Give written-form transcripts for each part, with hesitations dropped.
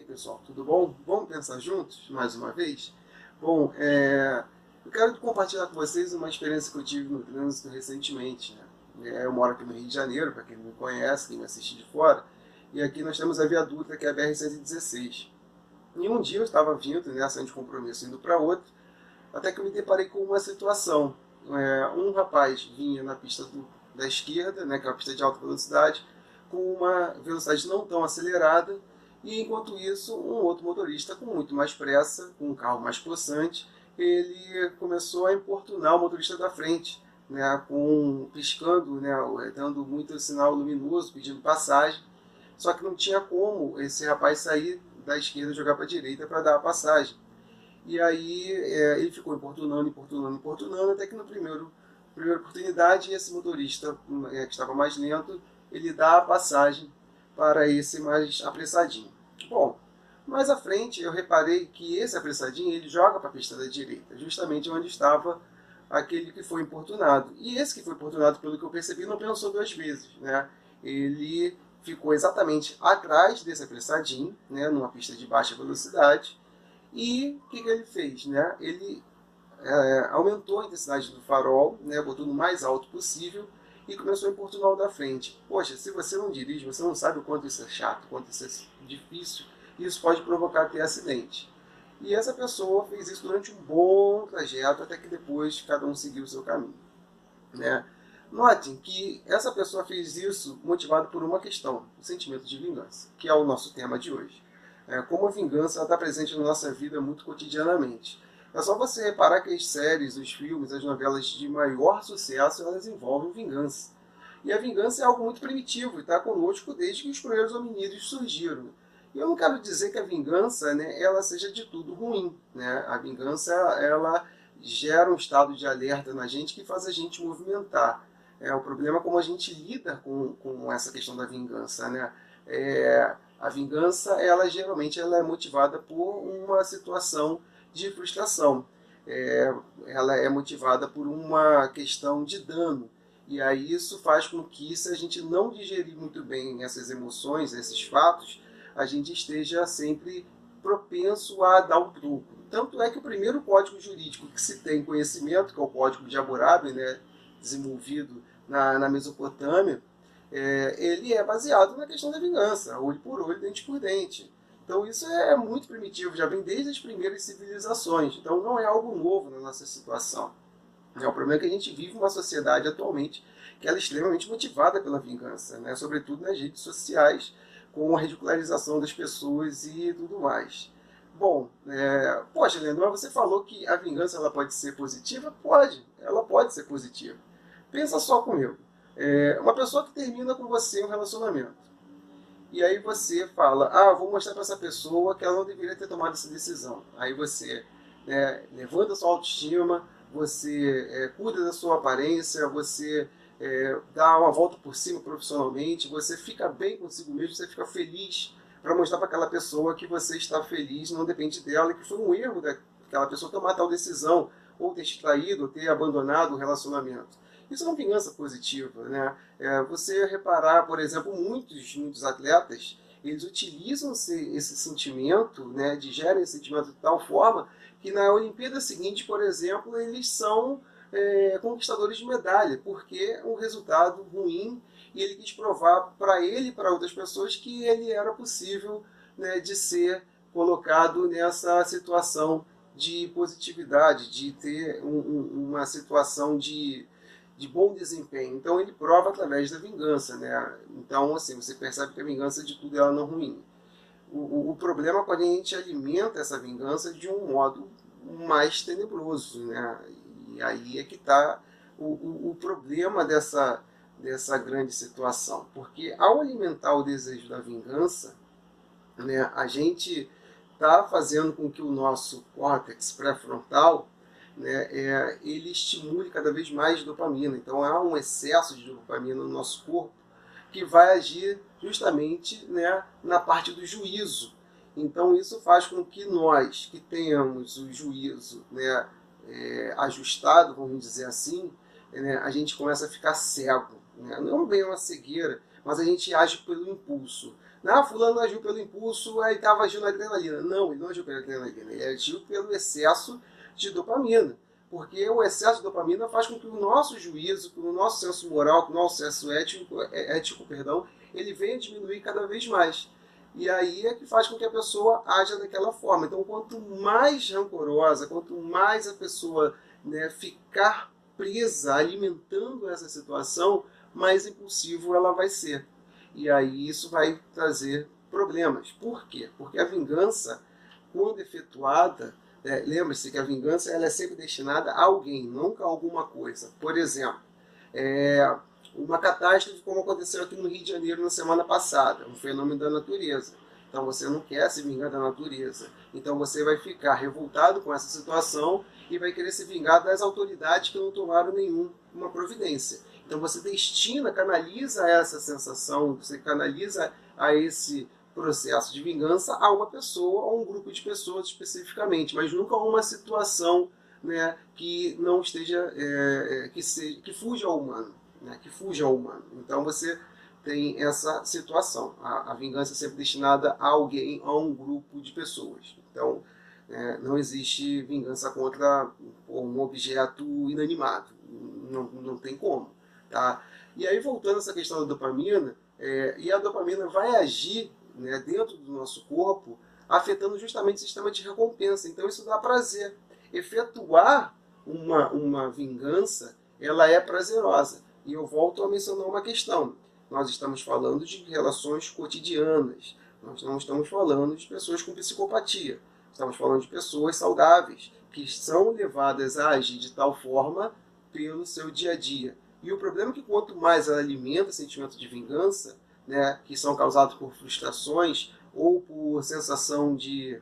aí, pessoal, tudo bom? Vamos pensar juntos, mais uma vez? Bom, eu quero compartilhar com vocês uma experiência que eu tive no trânsito recentemente, né? Eu moro aqui no Rio de Janeiro, para quem não me conhece, quem me assiste de fora, e aqui nós temos a Via Dutra, que é a BR-116. E um dia eu estava vindo, né, saindo de compromisso, indo para outro, até que eu me deparei com uma situação. Um rapaz vinha na pista da esquerda, né, que é uma pista de alta velocidade, com uma velocidade não tão acelerada, e enquanto isso, um outro motorista com muito mais pressa, com um carro mais possante, ele começou a importunar o motorista da frente, né, piscando, né, dando muito sinal luminoso, pedindo passagem, só que não tinha como esse rapaz sair da esquerda e jogar para a direita para dar a passagem. E aí ele ficou importunando, importunando, importunando, até que na primeira oportunidade, esse motorista que estava mais lento, ele dá a passagem para esse mais apressadinho. Bom, mais à frente eu reparei que esse apressadinho ele joga para a pista da direita, justamente onde estava aquele que foi importunado. E esse que foi importunado, pelo que eu percebi, não pensou duas vezes, né? Ele ficou exatamente atrás desse apressadinho, né, numa pista de baixa velocidade, e o que ele fez? Né? Ele aumentou a intensidade do farol, né, botou no mais alto possível e começou a importunar o da frente. Poxa, se você não dirige, você não sabe o quanto isso é chato, o quanto isso é difícil, e isso pode provocar até acidente. E essa pessoa fez isso durante um bom trajeto, até que depois cada um seguiu o seu caminho. Né? Notem que essa pessoa fez isso motivado por uma questão, o sentimento de vingança, que é o nosso tema de hoje. Como a vingança está presente na nossa vida muito cotidianamente. É só você reparar que as séries, os filmes, as novelas de maior sucesso, elas envolvem vingança. E a vingança é algo muito primitivo e está conosco desde que os primeiros hominídeos surgiram. E eu não quero dizer que a vingança, né, ela seja de tudo ruim. Né? A vingança ela gera um estado de alerta na gente que faz a gente movimentar. O problema é como a gente lida com essa questão da vingança. Né? A vingança, ela geralmente ela é motivada por uma situação de frustração. Ela é motivada por uma questão de dano. E aí isso faz com que, se a gente não digerir muito bem essas emoções, esses fatos, a gente esteja sempre propenso a dar um truco. Tanto é que o primeiro código jurídico que se tem conhecimento, que é o Código de Hammurabi, né, desenvolvido na Mesopotâmia, ele é baseado na questão da vingança, olho por olho, dente por dente. Então isso é muito primitivo, já vem desde as primeiras civilizações. Então não é algo novo na nossa situação. O problema é que a gente vive uma sociedade atualmente que ela é extremamente motivada pela vingança, né? Sobretudo nas redes sociais, com a ridicularização das pessoas e tudo mais. Bom, poxa, Leandro, você falou que a vingança ela pode ser positiva? Pode, ela pode ser positiva. Pensa só comigo. Uma pessoa que termina com você um relacionamento. E aí você fala, vou mostrar para essa pessoa que ela não deveria ter tomado essa decisão. Aí você levanta a sua autoestima, você cuida da sua aparência, você dá uma volta por cima profissionalmente, você fica bem consigo mesmo, você fica feliz para mostrar para aquela pessoa que você está feliz, não depende dela, e que foi um erro daquela pessoa tomar tal decisão, ou ter extraído, ou ter abandonado o relacionamento. Isso é uma vingança positiva. Né? Você reparar, por exemplo, muitos atletas, eles utilizam esse sentimento, né, digerem esse sentimento de tal forma que na Olimpíada seguinte, por exemplo, eles são conquistadores de medalha, porque um resultado ruim e ele quis provar para ele e para outras pessoas que ele era possível, né, de ser colocado nessa situação de positividade, de ter uma situação de bom desempenho. Então ele prova através da vingança. Né? Então assim, você percebe que a vingança de tudo ela não é ruim. O problema é quando a gente alimenta essa vingança de um modo mais tenebroso. Né? E aí é que está o problema dessa grande situação. Porque ao alimentar o desejo da vingança, né, a gente está fazendo com que o nosso córtex pré-frontal, né, ele estimule cada vez mais dopamina. Então há um excesso de dopamina no nosso corpo que vai agir justamente, né, na parte do juízo. Então isso faz com que nós, que tenhamos o juízo, né, ajustado, vamos dizer assim, né, a gente começa a ficar cego. Né? Não bem uma cegueira, mas a gente age pelo impulso. Ah, fulano agiu pelo impulso, aí estava agindo na adrenalina. Não, ele não agiu pela adrenalina, ele agiu pelo excesso de dopamina. Porque o excesso de dopamina faz com que o nosso juízo, que o nosso senso moral, que o nosso senso ético, ele venha diminuir cada vez mais. E aí é que faz com que a pessoa haja daquela forma. Então, quanto mais rancorosa, quanto mais a pessoa, né, ficar presa, alimentando essa situação, mais impulsivo ela vai ser. E aí isso vai trazer problemas. Por quê? Porque a vingança, quando efetuada, lembre-se que a vingança ela é sempre destinada a alguém, nunca a alguma coisa. Por exemplo, uma catástrofe como aconteceu aqui no Rio de Janeiro na semana passada, um fenômeno da natureza. Então você não quer se vingar da natureza. Então você vai ficar revoltado com essa situação e vai querer se vingar das autoridades que não tomaram nenhuma providência. Então você destina, canaliza essa sensação, você canaliza a esse processo de vingança a uma pessoa, a um grupo de pessoas especificamente, mas nunca a uma situação, né, que não esteja, que fuja ao humano, né, que fuja ao humano. Então você tem essa situação. A vingança é sempre destinada a alguém, a um grupo de pessoas. Então não existe vingança contra um objeto inanimado. Não tem como. Tá? E aí, voltando a essa questão da dopamina, e a dopamina vai agir, né, dentro do nosso corpo, afetando justamente o sistema de recompensa. Então isso dá prazer. Efetuar uma vingança, ela é prazerosa. E eu volto a mencionar uma questão. Nós estamos falando de relações cotidianas. Nós não estamos falando de pessoas com psicopatia. Estamos falando de pessoas saudáveis, que são levadas a agir de tal forma pelo seu dia a dia. E o problema é que quanto mais ela alimenta sentimento de vingança, né, que são causados por frustrações ou por sensação de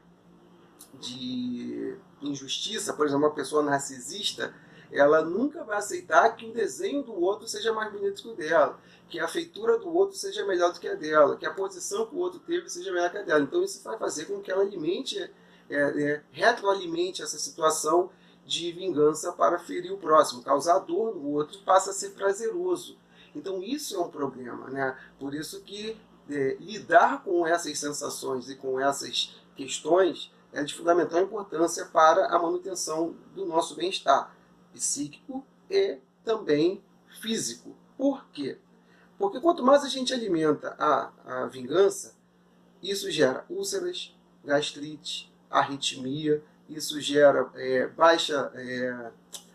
injustiça, por exemplo, uma pessoa narcisista, ela nunca vai aceitar que o desenho do outro seja mais bonito que o dela, que a feitura do outro seja melhor do que a dela, que a posição que o outro teve seja melhor que a dela. Então isso vai fazer com que ela retroalimente essa situação de vingança para ferir o próximo. Causar dor no outro passa a ser prazeroso. Então isso é um problema, né? Por isso que lidar com essas sensações e com essas questões é de fundamental importância para a manutenção do nosso bem-estar psíquico e também físico. Por quê? Porque quanto mais a gente alimenta a vingança, isso gera úlceras, gastrite, arritmia, isso gera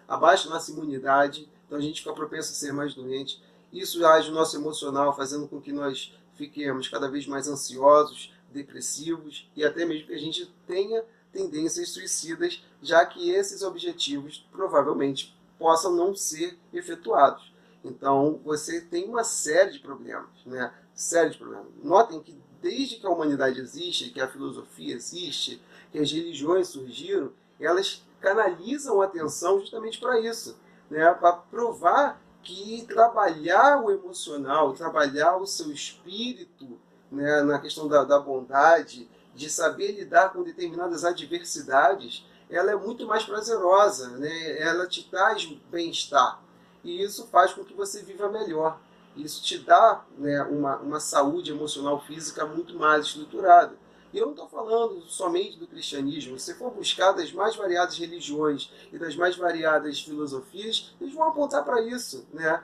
abaixa nossa imunidade, então a gente fica propenso a ser mais doente. Isso age no nosso emocional, fazendo com que nós fiquemos cada vez mais ansiosos, depressivos e até mesmo que a gente tenha tendências suicidas, já que esses objetivos provavelmente possam não ser efetuados. Então você tem uma série de problemas, né? Série de problemas. Notem que desde que a humanidade existe, que a filosofia existe, que as religiões surgiram, elas canalizam a atenção justamente para isso, né? Para provar que trabalhar o emocional, trabalhar o seu espírito, né, na questão da bondade, de saber lidar com determinadas adversidades, ela é muito mais prazerosa, né? Ela te traz bem-estar. E isso faz com que você viva melhor. Isso te dá, né, uma saúde emocional física muito mais estruturada. E eu não estou falando somente do cristianismo. Se for buscar das mais variadas religiões e das mais variadas filosofias, eles vão apontar para isso, né?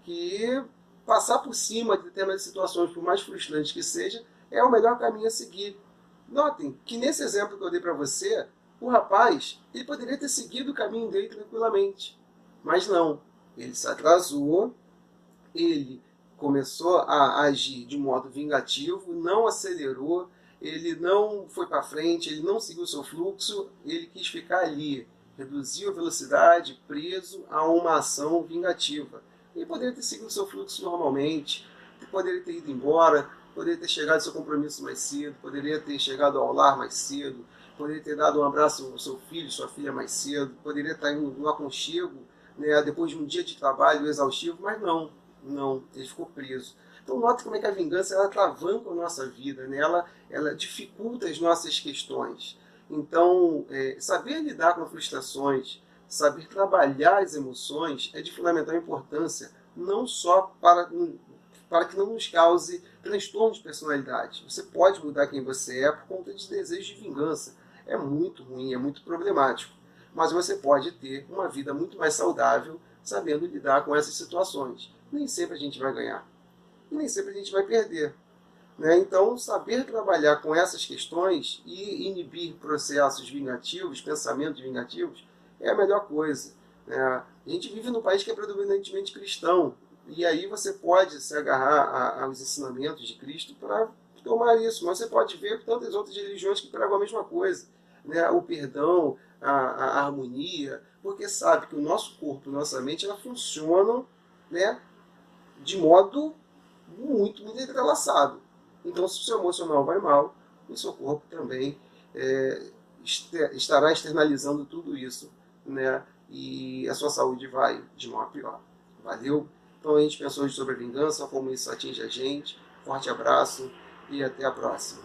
Que passar por cima de determinadas situações, por mais frustrante que seja, é o melhor caminho a seguir. Notem que nesse exemplo que eu dei para você, o rapaz ele poderia ter seguido o caminho dele tranquilamente. Mas não. Ele se atrasou, ele começou a agir de modo vingativo, não acelerou, ele não foi para frente, ele não seguiu o seu fluxo, ele quis ficar ali, reduziu a velocidade, preso a uma ação vingativa. Ele poderia ter seguido o seu fluxo normalmente, poderia ter ido embora, poderia ter chegado ao seu compromisso mais cedo, poderia ter chegado ao lar mais cedo, poderia ter dado um abraço ao seu filho, sua filha mais cedo, poderia estar indo no aconchego, né, depois de um dia de trabalho exaustivo, mas não, ele ficou preso. Então note como é que a vingança ela travanca a nossa vida, né? Ela dificulta as nossas questões. Então, saber lidar com frustrações, saber trabalhar as emoções é de fundamental importância, não só para para que não nos cause transtorno de personalidade. Você pode mudar quem você é por conta de desejo de vingança. É muito ruim, é muito problemático. Mas você pode ter uma vida muito mais saudável sabendo lidar com essas situações. Nem sempre a gente vai ganhar. E nem sempre a gente vai perder. Né? Então, saber trabalhar com essas questões e inibir processos vingativos, pensamentos vingativos, é a melhor coisa. Né? A gente vive num país que é predominantemente cristão, e aí você pode se agarrar aos ensinamentos de Cristo para tomar isso, mas você pode ver tantas outras religiões que pregam a mesma coisa. Né? O perdão, a harmonia, porque sabe que o nosso corpo, nossa mente, ela funcionam, né, de modo muito, muito entrelaçado. Então, se o seu emocional vai mal, o seu corpo também estará externalizando tudo isso, né? E a sua saúde vai de mal a pior. Valeu? Então, a gente pensou hoje sobre a vingança, como isso atinge a gente. Forte abraço e até a próxima.